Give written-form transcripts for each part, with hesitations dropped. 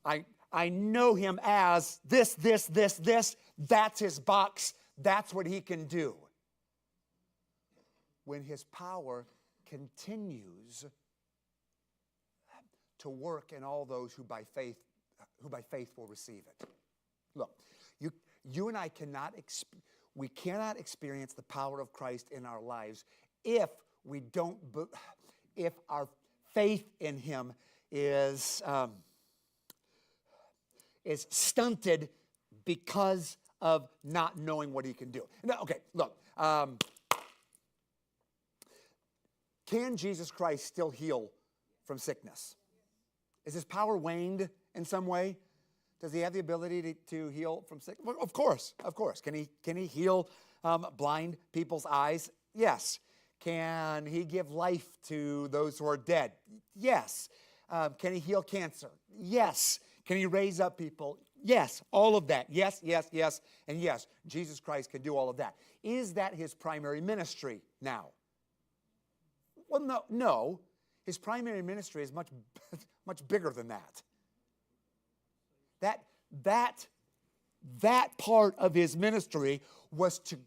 I know him as this. That's his box. That's what he can do. When his power continues to work in all those who by faith will receive it. Look, you and I cannot experience the power of Christ in our lives if our faith in him is stunted because of not knowing what he can do. Now, okay, look. Can Jesus Christ still heal from sickness? Is his power waned in some way? Does he have the ability to heal from sickness? Well, of course. Can he heal blind people's eyes? Yes. Can he give life to those who are dead? Yes. Can he heal cancer? Yes. Can he raise up people? Yes. All of that. Yes, and yes. Jesus Christ can do all of that. Is that his primary ministry now? Well, no. His primary ministry is much bigger than that. That part of his ministry was to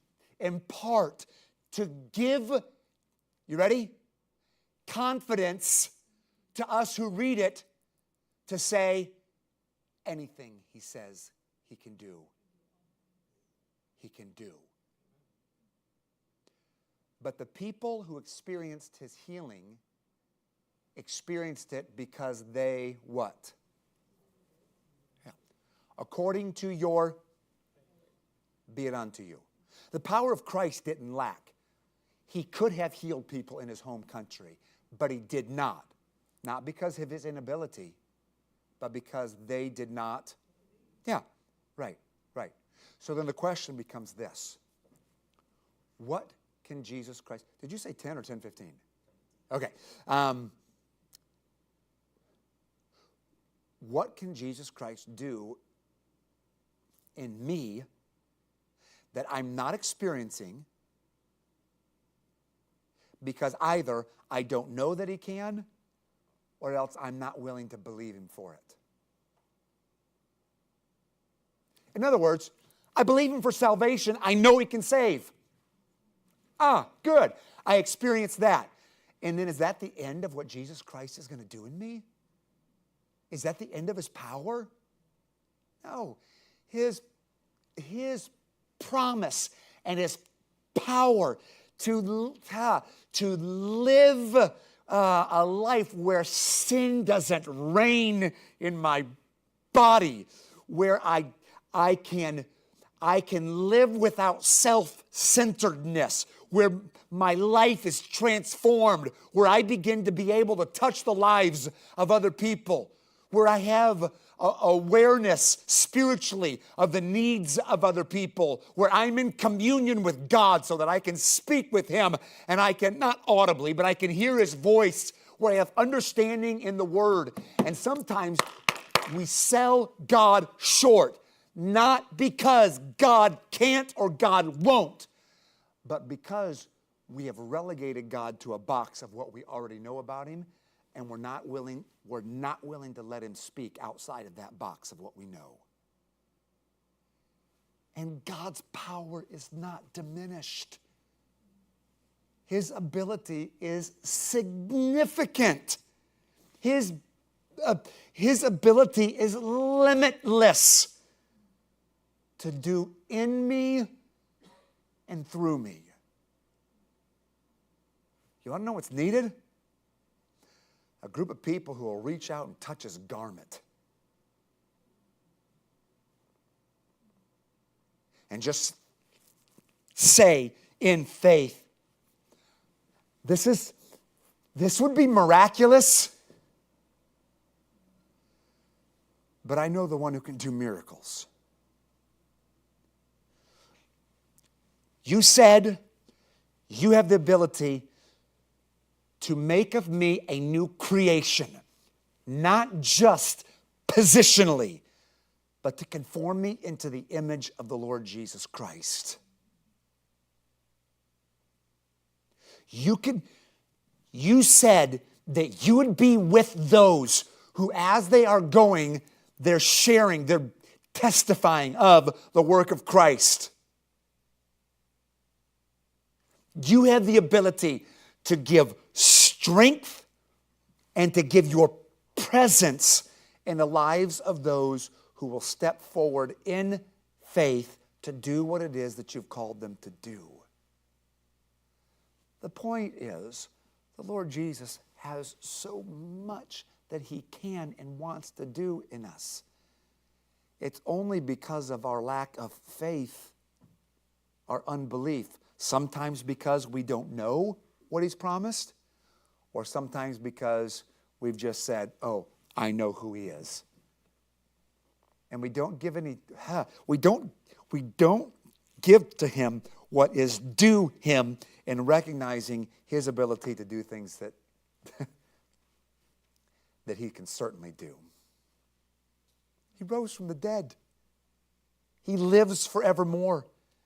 impart, to give, you ready? Confidence to us who read it, to say anything he says he can do. He can do. But the people who experienced his healing experienced it because they what? Yeah. According to your, be it unto you. The power of Christ didn't lack. He could have healed people in his home country, but he did not. Not because of his inability, but because they did not. Yeah, right. So then the question becomes this. What can Jesus Christ, did you say 10 or 10:15? Okay. What can Jesus Christ do in me that I'm not experiencing because either I don't know that he can or else I'm not willing to believe him for it? In other words, I believe him for salvation. I know he can save. Good. I experienced that. And then is that the end of what Jesus Christ is going to do in me? Is that the end of his power? No. His promise and his power to live a life where sin doesn't reign in my body, where I can live without self-centeredness, where my life is transformed, where I begin to be able to touch the lives of other people, where I have awareness spiritually of the needs of other people, where I'm in communion with God so that I can speak with him and I can, not audibly, but I can hear his voice, where I have understanding in the word. And sometimes we sell God short, not because God can't or God won't, but because we have relegated God to a box of what we already know about him, and we're not willing to let him speak outside of that box of what we know. And God's power is not diminished. His ability is significant. His ability is limitless to do in me and through me. You want to know what's needed? A group of people who will reach out and touch his garment. And just say in faith, this would be miraculous, but I know the one who can do miracles. You said you have the ability to make of me a new creation, not just positionally, but to conform me into the image of the Lord Jesus Christ. You said that you would be with those who, as they are going, they're sharing, they're testifying of the work of Christ. You have the ability to give strength and to give your presence in the lives of those who will step forward in faith to do what it is that you've called them to do. The point is, the Lord Jesus has so much that He can and wants to do in us. It's only because of our lack of faith, our unbelief, sometimes because we don't know what He's promised, or sometimes because we've just said, oh, I know who He is. And we don't give we don't give to Him what is due Him in recognizing His ability to do things that, that He can certainly do. He rose from the dead. He lives forevermore.